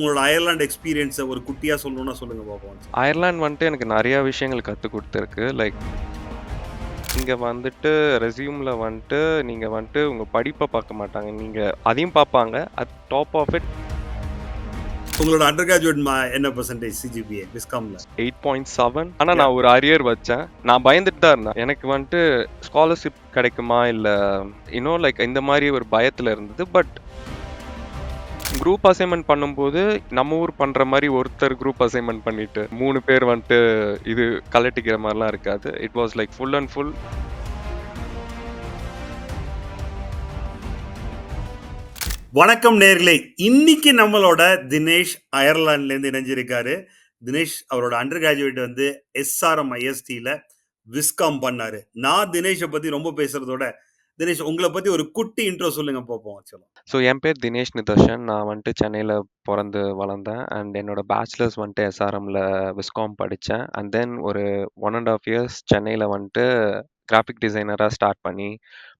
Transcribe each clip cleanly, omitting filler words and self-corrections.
உங்களோட அயர்லாந்து எக்ஸ்பீரியன்ஸ ஒரு குட்டியா சொல்லணும்னா சொல்லுங்க பாப்போம். அயர்லாந்து வந்துட்டு எனக்கு நெறைய விஷயங்கள் கத்துக் குடுத்துருக்கு. இங்க வந்துட்டு ரெஸ்யூம்ல வந்துட்டு நீங்க வந்துட்டு உங்க படிப்ப பார்க்க மாட்டாங்க. நீங்க அதையும் பார்ப்பாங்க. அட் டாப் ஆஃப் இட் உங்களோட அண்டர் கிராஜுவேட் என்ன பெர்சன்டேஜ் சிஜிபிஏ விஸ்காம்ல? 8.7. ஆனா யா. நான் ஒரு அரியர் வச்சேன். நான் பயந்துட்டு தான் இருந்தேன். எனக்கு வந்துட்டு ஸ்காலர்ஷிப் கிடைக்குமா? இல்ல இந்த மாரி ஒரு பயத்துல இருந்தது. பட் குரூப் அசைன்மென்ட் பண்ணும்போது, நம்ம ஊர் பண்ற மாரி ஒருத்தர் குரூப் அசைன்மென்ட் பண்ணிட்டு, 3 பேர் வந்துட்டு இது கலட்டிக்கிற மாரிலாம் இருக்காது. It was like full and full. வணக்கம் நேர்களே. இன்னைக்கு நம்மளோட தினேஷ் அயர்லாந்துல இருந்து இணைஞ்சிருக்காரு. தினேஷ் அவரோட அண்டர் கிராஜுவேட் வந்து எஸ்ஆர்எம் ஐஎஸ்டில விஸ்காம் பண்ணாரு. நான் தினேஷை பத்தி ரொம்ப பேசுறதோட, தினேஷ் உங்களை பத்தி ஒரு குட்டி இன்ட்ரோ சொல்லுங்க பார்ப்போம். ஆக்சுவலா என் பேர் தினேஷ் நிதர்ஷன். நான் வந்துட்டு சென்னையில பொறந்து வளர்ந்தேன். அண்ட் என்னோட பேச்சுலர்ஸ் வந்துட்டு எஸ்ஆர்எம்ல விஸ்காம் படிச்சேன். அண்ட் தென் ஒரு 1 1/2 இயர்ஸ் சென்னையில வந்துட்டு கிராஃபிக் டிசைனரா ஸ்டார்ட் பண்ணி,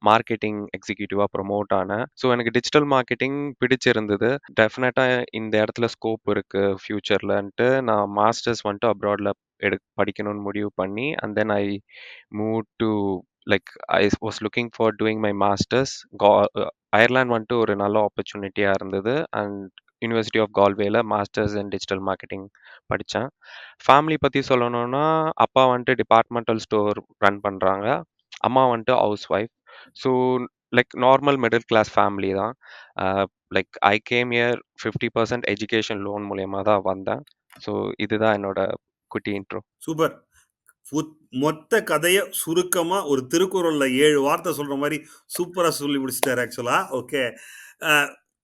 மார்க்கெட்டிங் எக்ஸிக்யூட்டிவா ப்ரமோட் ஆனேன். எனக்கு டிஜிட்டல் மார்க்கெட்டிங் பிடிச்சிருந்தது. டெஃபினட்டா இந்த இடத்துல ஸ்கோப் இருக்கு ஃபியூச்சர்லன்ட்டு நான் மாஸ்டர்ஸ் வந்துட்டு அப்ராட்ல படிக்கணும்னு முடிவு பண்ணி, and then I move to I was looking for doing my masters. Ireland வந்துட்டு ஒரு நல்ல ஆப்பர்ச்சுனிட்டியா இருந்தது. அண்ட் யுனிவர்சிட்டி ஆஃப் கால்வேல மாஸ்டர்ஸ் இன் டிஜிட்டல் மார்க்கெட்டிங் படிச்சேன். ஃபேமிலி பத்தி சொல்லணும்னா, அப்பா வந்துட்டு டிபார்ட்மெண்டல் ஸ்டோர் ரன் பண்றாங்க. அம்மா வந்துட்டு house wife. So normal middle class family தான். Uh I came here 50% education loan மூலியமா தான் வந்தேன். ஸோ இதுதான் என்னோட குட்டி இன்ட்ரோ. சூப்பர். மொத்த கதைய சுருக்கமா ஒரு திருக்குறள்ல 7 வார்த்தை சொல்ற மாதிரி சூப்பரா சொல்லி முடிச்சிட்டாரு ஆக்சுவலா. ஓகே.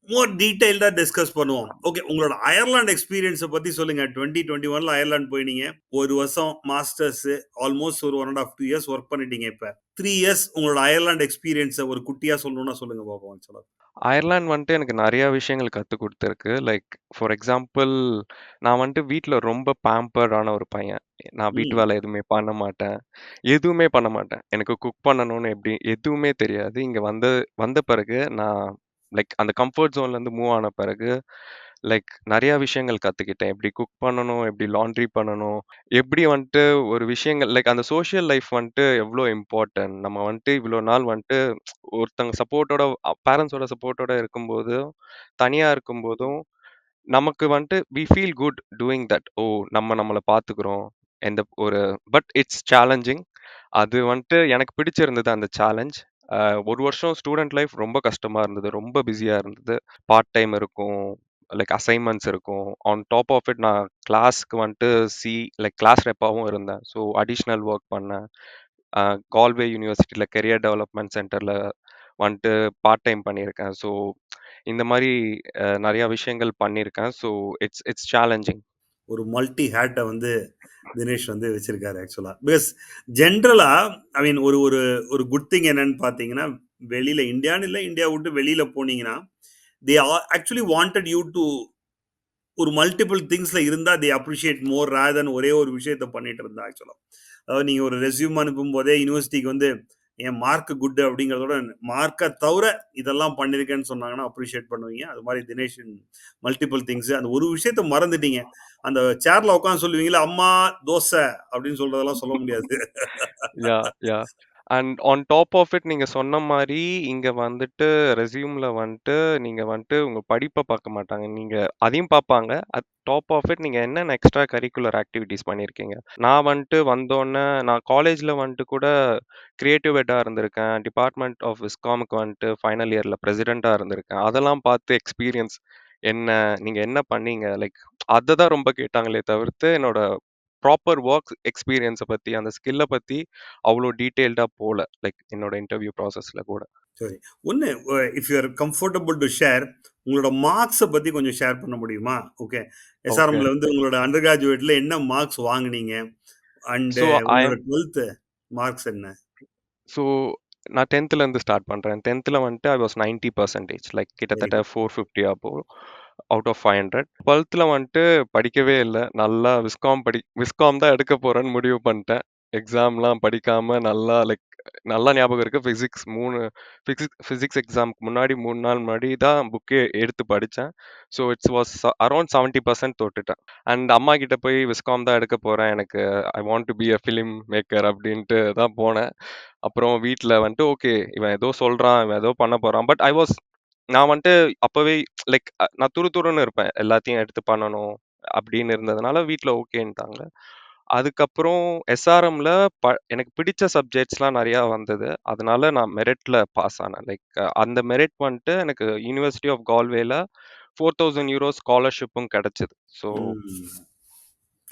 மோர் டீடைல்டா டிஸ்கஸ் பண்ணுவோம். ஓகே, உங்களோட அயர்லாந்து எக்ஸ்பீரியன்ஸை பத்தி சொல்லுங்க. 2021ல அயர்லாந்து போயினீங்க. ஒரு வருஷம் மாஸ்டர்ஸ், ஆல்மோஸ்ட் ஒரு 1.5 2 இயர்ஸ் ஒர்க் பண்ணிட்டீங்க. இப்ப 3 இயர்ஸ் உங்களோட அயர்லாந்து எக்ஸ்பீரியன்ஸை ஒரு குட்டியா சொல்லணும்னா சொல்லுங்க பாப்போம். ஆக்சுவலா அயர்லாந்து வந்துட்டு எனக்கு நெறைய விஷயங்கள் கத்துக் குடுத்துருக்கு. ஃபார் எக்ஸாம்பிள், நான் வந்துட்டு வீட்ல ரொம்ப பேம்பர்டான ஒரு பையன். நான் வீட்டு ம். வேலை எதுவுமே பண்ண மாட்டேன். எதுவுமே பண்ண மாட்டேன். எனக்கு குக் பண்ணணும்னு எதுவுமே தெரியாது. இங்க வந்த பிறகு நான் அந்த கம்ஃபோர்ட் ஜோன்லேருந்து மூவ் ஆன பிறகு, நெறைய விஷயங்கள் கத்துக்கிட்டேன். எப்படி குக் பண்ணணும், எப்படி லாண்ட்ரி பண்ணணும், எப்படி வந்துட்டு ஒரு விஷயங்கள் அந்த சோசியல் லைஃப் வந்துட்டு எவ்ளோ இம்பார்ட்டன்ட். நம்ம வந்துட்டு இவ்ளோ நாள் வந்துட்டு ஒருத்தங்க சப்போர்ட்டோட பேரண்ட்ஸோட சப்போர்ட்டோட இருக்கும்போதும், தனியா இருக்கும்போதும், நமக்கு வந்துட்டு we feel good doing that. ஓ! நம்மள பார்த்துக்கிறோம். எந்த ஒரு பட் இட்ஸ் சேலஞ்சிங். அது வந்துட்டு எனக்கு பிடிச்சிருந்தது அந்த சேலஞ்ச். அ 1 வருஷம் ஸ்டூடண்ட் லைஃப் ரொம்ப கஷ்டமா இருந்தது. ரொம்ப பிஸியா இருந்தது. பார்ட் டைம் இருக்கும். அசைன்மென்ட்ஸ் இருக்கும். ஆன் டாப் ஆஃப் இட் நான் கிளாஸ்க்கு வந்துட்டு சி கிளாஸ் ரெப்பாவும் இருந்தேன். அடிஷனல் ஒர்க் பண்ணேன். கால்வே யூனிவர்சிட்டில கெரியர் டெவலப்மென்ட் சென்டர்ல வந்துட்டு பார்ட் டைம் பண்ணியிருக்கேன். இந்த மாரி நெறைய விஷயங்கள் பண்ணியிருக்கேன். It's it's challenging. ஒரு மல்டி ஹேட்டை வந்து தினேஷ் வந்து வச்சிருக்காரு ஆக்சுவலா. பிகாஸ் ஜென்ரலா ஐ மீன் ஒரு ஒரு ஒரு குட் திங் என்னன்னு பார்த்தீங்கன்னா, வெளியில இந்தியான்னு இல்லை, இந்தியா விட்டு வெளியில போனீங்கன்னா, they actually wanted you to ஒரு மல்டிபிள் திங்ஸ்ல இருந்தா தே அப்ரிஷியேட் மோர் ரேதன் ஒரே ஒரு விஷயத்த பண்ணிட்டு இருந்தா ஆக்சுவலா. அதாவது நீங்க ஒரு ரெஸ்யூம் அனுப்பும் போதே யூனிவர்சிட்டிக்கு வந்து என் மார்க் குட் அப்படிங்கிறதோட மார்க்கை தவிர இதெல்லாம் பண்ணியிருக்கேன்னு சொன்னாங்கன்னா அப்ரிஷியேட் பண்ணுவீங்க. அது மாதிரி தினேஷ் மல்டிபிள் திங்ஸ் அந்த ஒரு விஷயத்த மறந்துட்டீங்க. அந்த சேர்ல உட்காந்து சொல்லுவீங்களா அம்மா தோசை அப்படின்னு சொல்றதெல்லாம் சொல்ல முடியாது. Yeah! Yeah! And on top of it நீங்க சொன்ன மாரி, இங்க வந்துட்டு ரெஸ்யூம்ல வந்துட்டு நீங்க வந்துட்டு உங்க படிப்ப பார்க்க மாட்டாங்க. நீங்க அதையும் பார்ப்பாங்க. அட் டாப் ஆஃப் இட் நீங்க என்னென்ன எக்ஸ்ட்ரா கரிக்குலர் ஆக்டிவிட்டீஸ் பண்ணியிருக்கீங்க. நான் வந்துட்டு வந்தோனே நான் காலேஜ்ல வந்துட்டு கூட கிரியேட்டிவ் ஹெட்டா இருந்திருக்கேன். டிபார்ட்மெண்ட் ஆஃப் விஸ்காமுக்கு வந்துட்டு ஃபைனல் இயர்ல பிரசிடென்ட்டா இருந்திருக்கேன். அதெல்லாம் பார்த்து எக்ஸ்பீரியன்ஸ் என்ன? நீங்க என்ன பண்ணீங்க? அத தான் ரொம்ப கேட்டாங்களே தவிர்த்து, என்னோட ப்ராப்பர் வொர்க் எக்ஸ்பீரியன்ஸ பத்தி, அந்த ஸ்கில்ல பத்தி அவ்ளோ டீட்டெயில்டா போல. என்னோட இன்டர்வியூ ப்ராசஸ்ல கூட. சரி. ஒண்ணு if you are comfortable to share உங்களோட மார்க்ஸ பத்தி கொஞ்சம் ஷேர் பண்ண முடியுமா? ஓகே. ஓகே. எஸ்ஆர்எம்ல வந்து உங்களோட அண்டர் கிராஜுவேட்ல என்ன மார்க்ஸ் வாங்குனீங்க? அண்ட் ஸோ ஐ உங்களோட அம் 12த் மார்க்ஸ் என்ன? ஸோ நான் 10த்லேருந்து ஸ்டார்ட் பண்றேன். 10த்ல வந்துட்டு ஐ வாஸ் 90% வெரி கிட்டத்தட்ட குட். 450 above out of 500. 12த்ல வந்துட்டு படிக்கவே இல்ல. நல்லா விஸ்காம் தான் எடுக்க போறேன்னு முடிவு பண்ணிட்டேன். எக்ஸாம்லாம் படிக்காம நல்லா நல்லா ஞாபகம் இருக்கு. ஃபிசிக்ஸ் எக்ஸாம்க்கு முன்னாடி 3 நாள் முன்னாடி தான் புக்கே எடுத்து படிச்சேன். ஸோ இட்ஸ் வாஸ் அரவுண்ட் 70% தொட்டுட்டேன். அண்ட் அம்மா கிட்ட போய் விஸ்காம் தான் எடுக்க போறேன். எனக்கு I want to be a film maker அப்படின்ட்டு தான் போனேன். அப்புறம் வீட்ல வந்துட்டு ஓகே இவன் ஏதோ சொல்றான், இவன் ஏதோ பண்ண போறான். பட் நான் வந்துட்டு அப்பவே லைக் நான் துருதுருன்னு இருப்பேன். எல்லாத்தையும் எடுத்து பண்ணணும் அப்படின்னு இருந்ததுனால வீட்ல ஓகேன்ட்டாங்க. அதுக்கப்புறம் எஸ்ஆர்எம்ல எனக்கு பிடிச்ச சப்ஜெக்ட்ஸ்லாம் நெறையா வந்தது. அதனால நான் மெரிட்ல பாஸ் ஆனேன். லைக் அந்த மெரிட் வந்துட்டு எனக்கு யுனிவர்சிட்டி ஆஃப் கால்வேல €4000 ஸ்காலர்ஷிப்பும் கிடைச்சது. So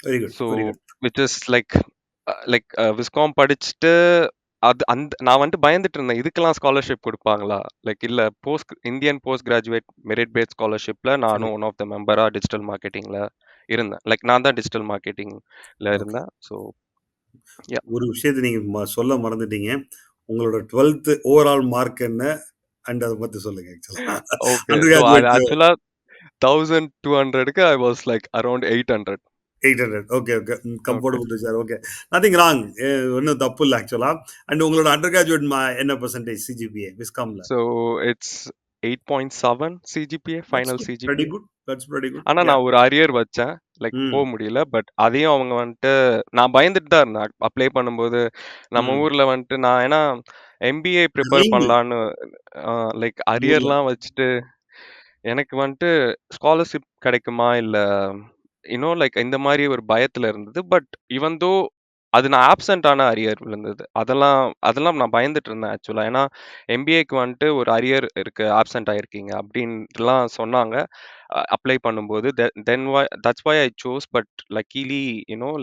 very good, so very good. Which is viscom படிச்சுட்டு நான் வந்துட்டு பயந்துட்டு இருந்தேன். இதுக்கெல்லாம் ஸ்காலர்ஷிப் குடுப்பாங்களா? லைக் இல்ல Indian post graduate merit based ஸ்காலர்ஷிப்ல நானும் ஒன் ஆஃப் த மெம்பரா டிஜிட்டல் மார்க்கெட்டிங்ல இருந்தேன். லைக் நான் தான் டிஜிட்டல் மார்க்கெட்டிங்ல ஓகே. இருந்தேன். So yeah. ஒரு விஷயத்த நீங்க சொல்ல மறந்துட்டீங்க. உங்களோட 12த் ஓவரால் மார்க் என்ன? அண்ட் அத பத்தி சொல்லுங்க ஆக்சுவலா. ஓகே. அண்டர் ஸோ அது கிராஜுவேட் ஆக்சுவலா 1200க்கு I was like around 800. 800. Okay, okay. Okay. Comfortable sir. Okay. Nothing wrong. ஒண்ணும் தப்பு இல்ல ஆக்சுவலா. அண்ட் உங்களோட அண்டர் கிராஜுவேட் என்ன பெர்சன்டேஜ் சிஜிபிஏ விஸ்காம்ல? So it's 8.7 CGPA, that's final good. Pretty CGPA. Good. That's pretty good. ஆனா yeah. நான் ஒரு arrear வச்சேன். லைக் ம். முடியல. பட் அதையும் அவங்க வந்துட்டு நான் பயந்துட்டு தான் இருந்தேன். அப்ளை பண்ணும்போது நம்ம ம். ஊர்ல வந்துட்டு நான் ஏன்னா எம்பிஏ ப்ரிப்பேர் ரிங்கு பண்ணலான்னு லைக் உங்க ஊர்ல. அரியர்லாம் வச்சுட்டு எனக்கு வந்துட்டு ஸ்காலர்ஷிப் கிடைக்குமா? இல்ல லைக் இந்த மாரி ஒரு பயத்துல இருந்தது. பட் ஈவன் தோ அது நான் ஆப்சென்ட் ஆன அரியர் விழுந்தது. அதெல்லாம் அதெல்லாம் நான் பயந்துட்டு இருந்தேன் ஆக்சுவலா. ஏன்னா எம்பிஏக்கு வந்துட்டு ஒரு அரியர் இருக்கு. ஆப்சென்ட் ஆயிருக்கீங்க அப்டின்ட்டுலாம் சொன்னாங்க. அப்ளை பண்ணும்போது. That's why I chose. But luckily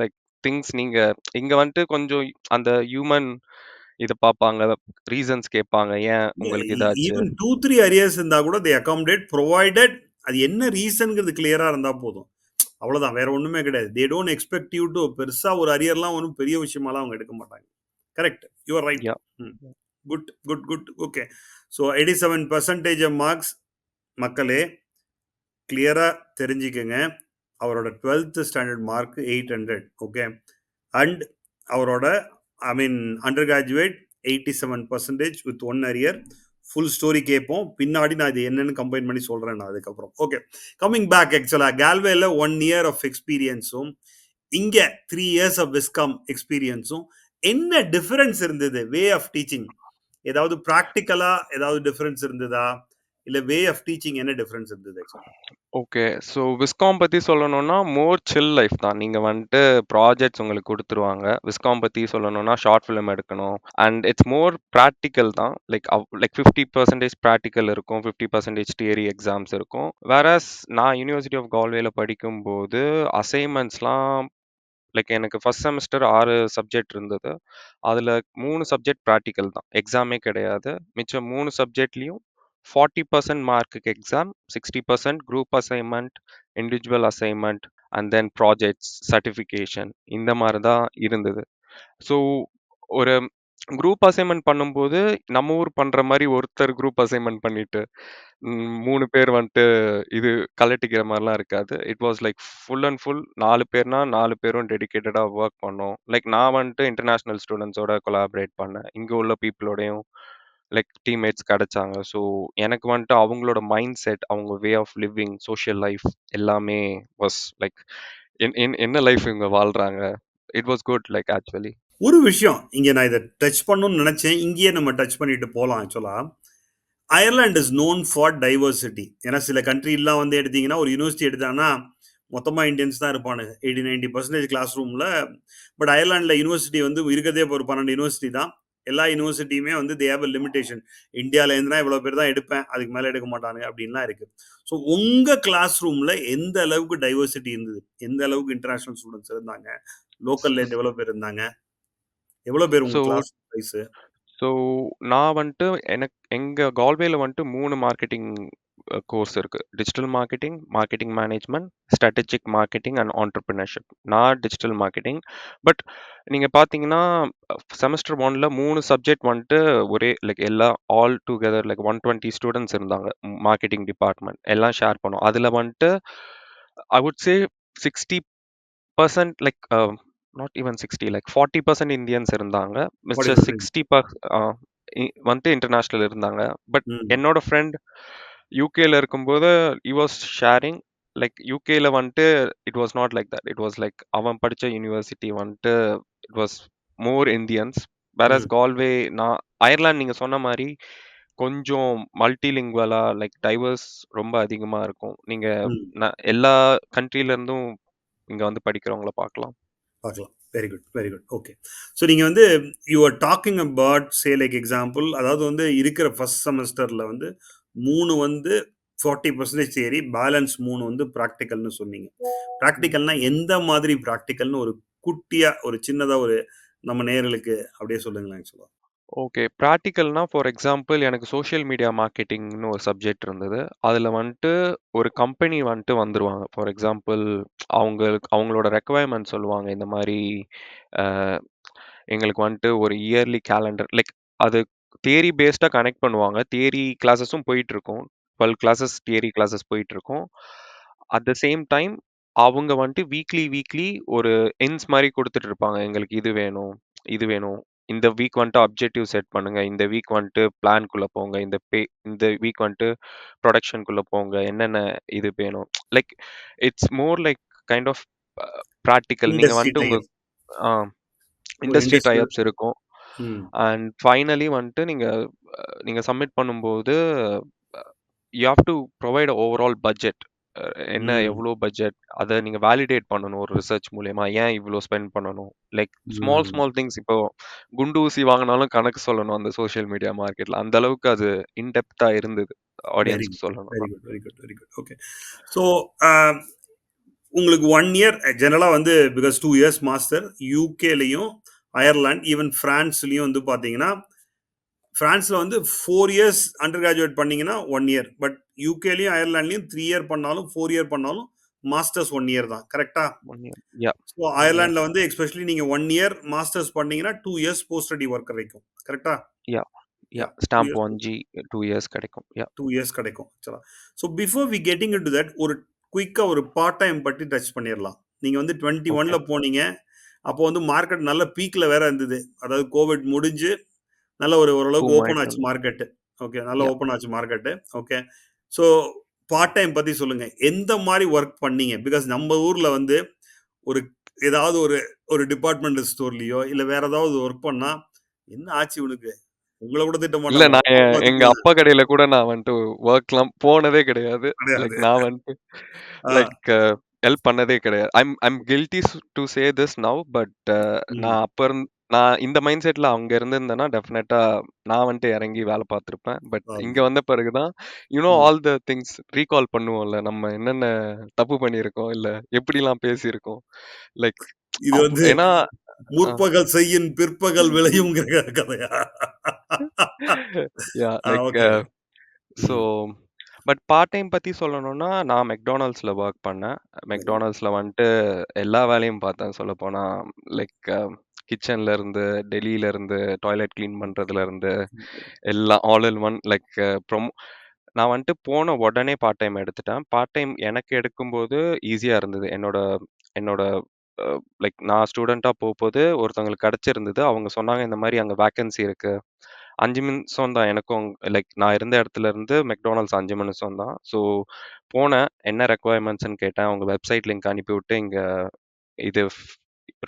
like நீங்க இங்க வந்துட்டு கொஞ்சம் அந்த ஹியூமன் இத பார்ப்பாங்க. ரீசன்ஸ் கேட்பாங்க. ஏன் உங்களுக்கு இதாச்சு? ஈவன் 2, 3 அரியர்ஸ் இருந்தா கூட தே அகாமடேட் புரொவைடட் அது என்ன ரீசன்ங்கிறது கிளியரா இருந்தா போதும். அவ்வளவுதான். வேற ஒண்ணுமே கிடையாது. They don't expect you to பெருசா ஒரு அரியர்லாம் ஒண்ணும் பெரிய விஷயமாலாம் அவங்க எடுக்க மாட்டாங்க. Correct. You are right. Yeah. Hmm. Good, good, good. Okay. So 87% marks மக்களே கிளியரா தெரிஞ்சுக்கங்க. அவரோட 12th standard mark 800. Okay. And அவரோட I mean under graduate 87% with one arrear. Full story கேட்போம். பின்னாடி நான் இது என்னன்னு கம்பைன் பண்ணி சொல்றேன் நான் அதுக்கப்புறம். ஓகே. கம்மிங் பேக் ஆக்சுவலா கேல்வேல 1 இயர் ஆஃப் எக்ஸ்பீரியன்ஸும் இங்க 3 இயர்ஸ் ஆஃப் விஸ்காம் எக்ஸ்பீரியன்ஸும் என்ன டிஃபரன்ஸ் இருந்தது வே ஆஃப் டீச்சிங்? ஏதாவது ப்ராக்டிக்கலா ஏதாவது டிஃபரன்ஸ் இருந்ததா? இல்ல வே ஆஃப் டீச்சிங் என்ன டிஃபரன்ஸ் இருந்தது ஆக்சுவலா? ஓகே. ஸோ விஸ்காம் பத்தி சொல்லணும்னா, மோர் சில் லைஃப் தான். நீங்க வந்துட்டு ப்ராஜெக்ட்ஸ் உங்களுக்கு குடுத்துருவாங்க. விஸ்காம் பத்தி சொல்லணும்னா, ஷார்ட் ஃபிலிம் எடுக்கணும். அண்ட் இட்ஸ் மோர் பிராக்டிகல் தான். லைக் 50% பிராக்டிகல் இருக்கும். 50% தியரி எக்ஸாம்ஸ் இருக்கும். வேறஸ் நான் யுனிவர்சிட்டி ஆஃப் கால்வேல படிக்கும்போது, அசைன்மென்ட்ஸ்லாம் லைக் எனக்கு ஃபர்ஸ்ட் செமஸ்டர் 6 சப்ஜெக்ட் இருந்தது. அதுல 3 சப்ஜெக்ட் பிராக்டிகல் தான். எக்ஸாமே கிடையாது. மிச்சம் 3 சப்ஜெக்ட்லயும் 40% மார்க்குக்கு exam, 60% group assignment, individual assignment and then projects, certification இந்த மாரி தான் இருந்தது. ஸோ ஒரு குரூப் அசைன்மென்ட் பண்ணும்போது, நம்ம ஊர் பண்ற மாரி ஒருத்தர் குரூப் அசைன்மென்ட் பண்ணிட்டு 3 பேர் வந்துட்டு இது கலட்டிக்கிற மாரிலாம் இருக்காது. It was like full and full 4 பேர்னா 4 பேரும் டெடிகேட்டடா வொர்க் பண்ணோம். லைக் நான் வந்துட்டு இன்டர்நேஷனல் ஸ்டூடண்ட்ஸோட கொலாபரேட் பண்ணேன். இங்க உள்ள பீப்பிளோடையும் லைக் டீம்மேட்ஸ் கிடைச்சாங்க. ஸோ எனக்கு வந்துட்டு அவங்களோட மைண்ட் செட், அவங்க way of living, social life எல்லாமே வாஸ் லைக் என்ன லைஃப் இவங்க வாழ்றாங்க. It was good like actually. ஒரு விஷயம் இங்க நான் இதை டச் பண்ணணும்னு நினைச்சேன். இங்கேயே நம்ம டச் பண்ணிட்டு போலாம் ஆக்சுவலா. Ireland is known for diversity. ஏன்னா சில கண்ட்ரிலாம் வந்து எடுத்தீங்கன்னா ஒரு யூனிவர்சிட்டி எடுத்தாங்கன்னா மொத்தமாக இந்தியன்ஸ் தான் இருப்பானுங்க 80-90% கிளாஸ் ரூமில். பட் அயர்லாண்டில் யூனிவர்சிட்டி வந்து இருக்கிறதே ஒரு 12 யூனிவர்சிட்டி தான். எல்லா யூனிவர்சிட்டியுமே வந்து தே ஹேவ் லிமிடேஷன். இந்தியாவில் இருந்தால் இவ்வளோ பேர் தான் எடுப்பேன், அதுக்கு மேலே எடுக்க மாட்டானுங்க அப்படின்லாம் இருக்கு. ஸோ உங்கள் கிளாஸ் ரூமில் எந்த அளவுக்கு டைவர்சிட்டி இருந்தது? எந்த அளவுக்கு இன்டர்நேஷனல் ஸ்டூடெண்ட்ஸ் இருந்தாங்க? லோக்கல்ல இருந்து எவ்வளோ பேர் இருந்தாங்க? எவ்வளோ பேர் ஸோ உங்கள் கிளாஸ் வைஸ்? ஸோ நான் வந்துட்டு எங்க கால்வேல வந்துட்டு 3 மார்க்கெட்டிங் கோர்ஸ் இருக்கு. Digital marketing, marketing management, strategic marketing and entrepreneurship. நான் டிஜிட்டல் மார்க்கெட்டிங். பட் நீங்க பார்த்தீங்கன்னா, செமஸ்டர் 1ல 3 சப்ஜெக்ட் வந்துட்டு ஒரே லைக் எல்லாம் ஆல் டுகெதர் லைக் 120 ஸ்டூடண்ட்ஸ் இருந்தாங்க. மார்க்கெட்டிங் டிபார்ட்மெண்ட் எல்லாம் ஷேர் பண்ணோம். அதுல வந்துட்டு I would say 60% like not even 60 like 40% Indians இருந்தாங்க. மிச்ச 40%. 60 வந்துட்டு இன்டர்நேஷனல் இருந்தாங்க. பட் ம். என்னோட ஃப்ரெண்ட் யூகேல இருக்கும்போது ஹி வாஸ் ஷேரிங் லைக் யூகேல வந்துட்டு it was not like that. It was like அவன் படிச்ச யூனிவர்சிட்டி வந்துட்டு it was more Indians. Whereas ம். கால்வே நான் அயர்லாந்து நீங்க சொன்ன மாதிரி கொஞ்சம் மல்டிலிங்குவலா லைக் டைவர்ஸ் ரொம்ப அதிகமா இருக்கும். நீங்க ம். எல்லா கண்ட்ரில இருந்தும் இங்க வந்து படிக்கிறவங்கள பார்க்கலாம். பார்க்கலாம். Very good, very good. Okay. So நீங்க வந்து you are talking about say like example அதாவது வந்து இருக்கிற ஃபர்ஸ்ட் செமஸ்டர்ல வந்து 3 வந்து 40% தியரி, பேலன்ஸ் 3 வந்து பிராக்டிகல்னு சொன்னீங்க. ம். பிராக்டிகல்னா எந்த மாதிரி பிராக்டிகல்னு ஒரு குட்டியா, ஒரு சின்னதா ஒரு நம்ம நேயர்களுக்கு அப்படியே சொல்லுங்களேன் ஆக்சுவலா. ஓகே. பிராக்டிகல்னா ஃபார் எக்ஸாம்பிள் எனக்கு சோஷியல் மீடியா மார்க்கெட்டிங்ன்னு ஒரு சப்ஜெக்ட் இருந்தது. அதுல வந்துட்டு ஒரு கம்பெனி வந்துட்டு வந்துருவாங்க. ஃபார் எக்ஸாம்பிள் அவங்களோட ரெக்வயர்மென்ட் சொல்லுவாங்க. இந்த மாரி அ எங்களுக்கு வந்துட்டு ஒரு இயர்லி கேலண்டர் லைக் அது தியரி பேஸ்டா கனெக்ட் பண்ணுவாங்க. தியரி கிளாஸஸும் போயிட்டுருக்கும். 12 கிளாஸஸ் தியரி கிளாஸஸ் போயிட்டுருக்கும். அட் த சேம் டைம் அவங்க வந்துட்டு வீக்லி ஒரு எண்ட்ஸ் மாரி குடுத்துட்டு இருப்பாங்க. எங்களுக்கு இது வேணும், இது வேணும். இந்த வீக் வந்துட்டு அப்ஜெக்டிவ் செட் பண்ணுங்க. இந்த வீக் வந்துட்டு பிளான்க்குள்ள போங்க. இந்த வீக் வந்துட்டு புரொடக்ஷன்க்குள்ள போங்க. என்னென்ன இது வேணும். Like it's more like kind of practical. நீங்க இண்டஸ்ட்ரி வந்துட்டு உங்க டைப். ஆ ஒரு இண்டஸ்ட்ரி டை இண்டஸ்ட்ரியல். அப்ஸ் இருக்கும். ம். அண்ட் ஃபைனலி வந்துட்டு நீங்க சப்மிட் பண்ணும்போது you have to provide overall budget. என்ன ம். எவ்வளோ பட்ஜெட் அத நீங்க வேலிடேட் பண்ணணும் ஒரு ரிசர்ச் மூலியமா. ஏன் இவ்வளோ ஸ்பெண்ட் பண்ணணும்? லைக் ஸ்மால் ம். ஸ்மால் திங்ஸ் இப்போ குண்டு ஊசி வாங்குனாலும் கணக்கு சொல்லணும் அந்த சோஷியல் மீடியா மார்க்கெட்ல. அந்த அளவுக்கு அது இன்டெப்த்தா இருந்தது வெரி ஆடியன்ஸ்க்கு குட், வெரி சொல்லணும்னா. Good, very good, very good. Okay. So உங்களுக்கு 1 இயர் ஜெனரலா வந்து பிகாஸ் 2 இயர்ஸ் மாஸ்டர் யூகேலயும், அயர்லாந்து, ஈவன் பிரான்ஸ்லயும் வந்து பார்த்தீங்கன்னா, பிரான்ஸ்ல வந்து 4 இயர்ஸ் அண்டர் கிராஜுவேட் பண்ணீங்கன்னா 1 இயர். பட் யூகேலயும், அயர்லாந்துலயும் 3 இயர் பண்ணாலும், 4 இயர் பண்ணாலும் மாஸ்டர்ஸ் 1 இயர் தான். கரெக்ட்டா? 1 இயர். யா. So 1 year. அயர்லாந்துல வந்து எஸ்பெஷலி நீங்க 1 இயர் மாஸ்டர்ஸ் பண்ணீங்கன்னா 2 இயர்ஸ் போஸ்ட் ஸ்டடி ஒர்க் கிடைக்கும். கரெக்ட்டா? Yeah. Yeah. Yeah! 2 stamp years 1G 2 years கிடைக்கும். யா. 2 இயர்ஸ் கிடைக்கும் actually. So before we getting into that ஒரு குயிக்கா ஒரு பார்ட் டைம் பத்தி டச் பண்ணிறலாம். நீங்க வந்து ஓகே. 21ல போனீங்க. அப்போ வந்து மார்க்கெட் நல்ல பீக்ல வேற இருந்தது. அதாவது கோவிட் முடிஞ்சு நல்ல ஒரு ஓரளவுக்கு பூம் ஓப்பன் ஆயிட்டு ஆச்சு இருந்தது. மார்க்கெட். ஓகே. நல்லா யா. ஓப்பன் ஆச்சு market. Okay. So part time பத்தி சொல்லுங்க. எந்த மாரி வொர்க் பண்ணீங்க? பிகாஸ் நம்ம ஊர்ல வந்து ஒரு ஏதாவது ஒரு ஒரு டிபார்ட்மெண்டல் ஸ்டோர்லயோ, இல்ல வேற ஏதாவது வொர்க் பண்ணா, "என்ன ஆச்சு இவனுக்கு? உங்கள கூட திட்ட இல்ல மாட்டான் போல. நான் அம்மாவ எங்க திட்டுங்க." அப்பா கடையில கூட நான் வந்துட்டு வொர்க்லாம் போனதே கிடையாது. லைக் கிடையாது. நான் வந்துட்டு ஆ. லைக் ஹெல்ப் பண்ணதே கிடையாது. I'm guilty to say this now. But ம். நான் நான் இந்த மைண்ட் செட்ல அங்க இருந்திருந்தேன்னா டெஃபினட்டா நான் வந்துட்டு இறங்கி வேலை பார்த்துருப்பேன். பட் இங்க அவ்ளதான். வந்த பிறகு தான் ம். ஆல் த திங்ஸ் ரீகால் பண்ணுவோம்ல. நம்ம என்னென்ன தப்பு பண்ணியிருக்கோம், இல்ல எப்படிலாம் பேசியிருக்கோம். லைக் இது வந்து ஏன்னா அ முற்பகல் செய்யின் பிற்பகல் விளையும்ங்கிற கதையா? Yeah like okay. So hmm. But part time பத்தி சொல்லணும்னா, நான் மெக்டானல்ட்ஸ்ல வொர்க் பண்ணேன். Very good. மெக்டானல்ட்ஸ்ல வந்துட்டு எல்லா வேலையும் பார்த்தேன் சொல்லப்போனா. லைக் கிச்சன்ல இருந்து, டெலில இருந்து, டாய்லெட் கிளீன் பண்றதுல இருந்து, எல்லாம் ஆல் இன் ஒன் லைக் நான் வந்துட்டு போன உடனே பார்ட் டைம் எடுத்துட்டேன். பார்ட் டைம் எனக்கு எடுக்கும்போது ஈஸியா இருந்தது. என்னோட என்னோட அ லைக் நான் ஸ்டூடெண்ட்டா போம்போது ஒருத்தவங்களுக்கு கிடைச்சிருந்தது. அவங்க சொன்னாங்க, இந்த மாரி அங்க வேக்கன்சி இருக்கு. 5 நிமிஷம் தான் எனக்கும் லைக் நான் இருந்த இடத்துல இருந்து மெக்டானல்ட்ஸ் 5 நிமிஷம் தான். ஸோ போனேன். என்ன ரெக்வயர்மெண்ட்ஸ்ன்னு கேட்டேன். அவங்க வெப்சைட் லிங்க் அனுப்பிவிட்டு, இங்க இது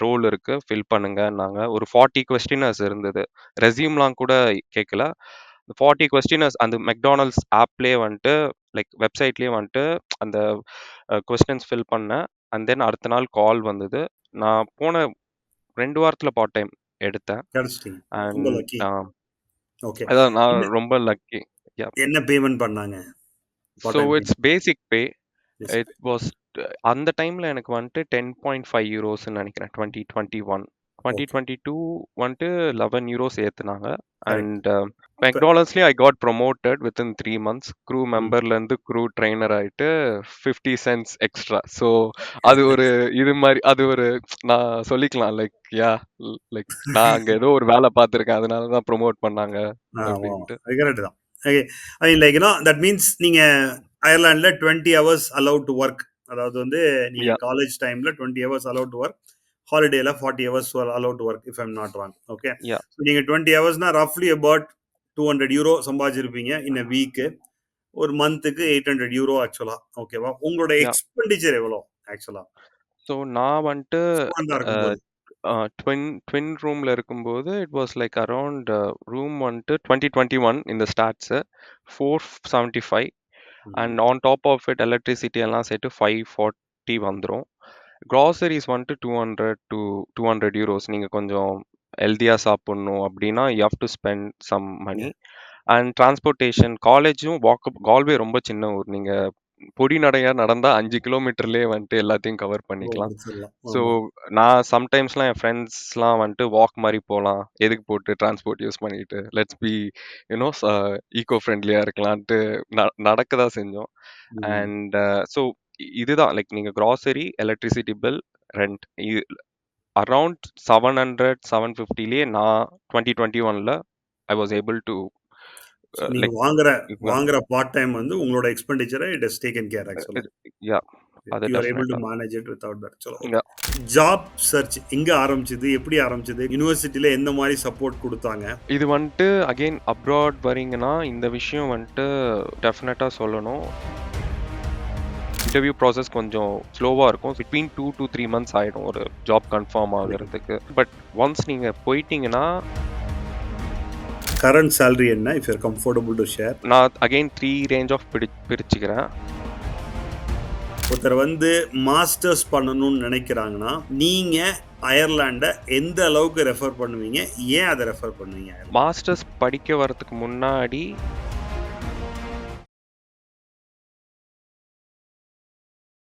ரோல் இருக்கு. ஃபில் பண்ணுங்கன்னாங்க. ஒரு 40 கொஸ்டினர்ஸ் இருந்தது. ரெஸ்யூம்லாம் கூட கேட்கல. 40 கொஸ்டினர்ஸ் அந்த மெக்டானல்ட்ஸ் ஆப்லயே வந்துட்டு லைக் வெப்சைட்லயே வந்துட்டு அந்த கொஸ்டின்ஸ் ஃபில் பண்ணேன். அண்ட் தென் அடுத்த நாள் கால் வந்தது. நான் போன 2 வாரத்துல பார்ட் டைம் எடுத்தேன். கிடைச்சிட்டீங்க. ரொம்ப அண்ட் லக்கி. ஓகே. அதான் நான் என்ன ரொம்ப லக்கி. யாஹ்! என்ன பேமெண்ட் பண்ணாங்க? Part so time it's basic pay. Basic it was அந்த டைம்ல எனக்கு வந்துட்டு €10.5ன்னு நெனைக்கிறேன். 2021. ஓகே. 2022 வந்துட்டு €11 ஏத்துனாங்க. கரெக்ட். அண்ட் இப்ப மெக்டானல்ட்ஸ்லயும் I got promoted within 3 months. Crew hmm. மெம்பர்லேருந்து க்ரூ ட்ரெய்னர் ஆயிட்டு 50 சென்ட்ஸ் எக்ஸ்ட்ரா. ஸோ அது ஒரு இது மாரி அது ஒரு நான் சொல்லிக்கலாம். லைக் லைக் நான் அங்க ஏதோ ஒரு வேல பார்த்துருக்கேன். அதனால தான் ப்ரமோட் பண்ணாங்க ஆமாமா. அப்டின்ட்டு. அது கரெக்ட் தான். Okay. I mean like that means நீங்க அயர்லாந்துல 20 ஹவர்ஸ் அலோவட் டூ வொர்க். அதாவது வந்து நீங்க யாஹ்! காலேஜ் டைம்ல 20 ஹவர்ஸ் அலோவட் டூ வொர்க். ஹாலிடேல 40 hours were allowed to work if I'm not wrong. Okay. Yeah. So நீங்க 20 ஹவர்ஸ்னா ரஃப்லி அபவுட் 200 யூரோ சம்பாதிச்சிருப்பீங்க இன் a வீக். ஒரு மந்த்துக்கு 800 யூரோ ஆக்சுவலா. ஓகேவா? உங்களோட Yeah. எக்ஸ்பெண்டிச்சர் எவ்வளோ ஆக்சுவலா? ஸோ நான் வந்துட்டு ஸ்டூடெண்டா இருக்கும்போது. ட்வின் ரூமில் இருக்கும்போது it was like around room வந்துட்டு 2021 இந்த stats 475 and on top of it electricity எல்லாம் சேர்த்து 540 வந்துடும். க்ராசரிஸ் வந்துட்டு 200 யூரோஸ். நீங்கள் கொஞ்சம் ஹெல்த்தியாக சாப்பிட்ணும் அப்படின்னா you have to spend some money. And transportation காலேஜும் கால்வே ரொம்ப சின்ன ஊர். நீங்கள் பொடி நடையாக நடந்தால் 5 கிலோமீட்டர்லேயே வந்துட்டு எல்லாத்தையும் கவர் பண்ணிக்கலாம். ஸோ நான் சம்டைம்ஸ்லாம் என் ஃப்ரெண்ட்ஸ்லாம் வந்துட்டு வாக் மாதிரி போகலாம், எதுக்கு போட்டு டிரான்ஸ்போர்ட் யூஸ் பண்ணிட்டு, லெட்ஸ் பி யூனோ ஈகோ ஃப்ரெண்ட்லியாக இருக்கலான்ட்டு நடக்க தான் செஞ்சோம். அண்ட் ஸோ இதுதான் லைக் நீங்கள் grocery, electricity bill, rent around 700-750லேயே நான் 2021 ஐ வாஸ் ஏபிள் டு நீங்க வாங்குற பார்ட் டைம் வந்து உங்களோட எக்ஸ்பெண்டிச்சரை இட் ஹஸ் டேக்கன் கேர் ஆக்சுவலா. யா அது you are able to டெஃபினட்டா. manage it without that. So, Yeah. Job search எங்க ஆரம்பிச்சது, எப்படி ஆரம்பிச்சது, யுனிவர்சிட்டியில எந்த மாதிரி சப்போர்ட் கொடுத்தாங்க? இது வந்துட்டு அகெயின் அப்ராட் வரீங்கன்னா இந்த விஷயம் வந்துட்டு டெஃபினட்டாக சொல்லணும். இன்டர்வியூ ப்ராசஸ் கொஞ்சம் ஸ்லோவாக இருக்கும். பிட்வீன் 2 to 3 months ஆகிடும் ஒரு ஜாப் கன்ஃபார்ம் ஆகிறதுக்கு. பட் ஒன்ஸ் நீங்கள் போயிட்டீங்கன்னா கரண்ட் salary என்ன, if you're comfortable to share? நான் அகெயின் 3 ரேஞ்ச் ஆஃப் பிரிச்சுக்கிறேன். ஒருத்தர் வந்து மாஸ்டர்ஸ் பண்ணணும்னு நினைக்கிறாங்கன்னா நீங்க அயர்லாண்டை எந்த அளவுக்கு ரெஃபர் பண்ணுவீங்க, ஏன் அதை ரெஃபர் பண்ணுவீங்க? மாஸ்டர்ஸ் படிக்க வரதுக்கு முன்னாடி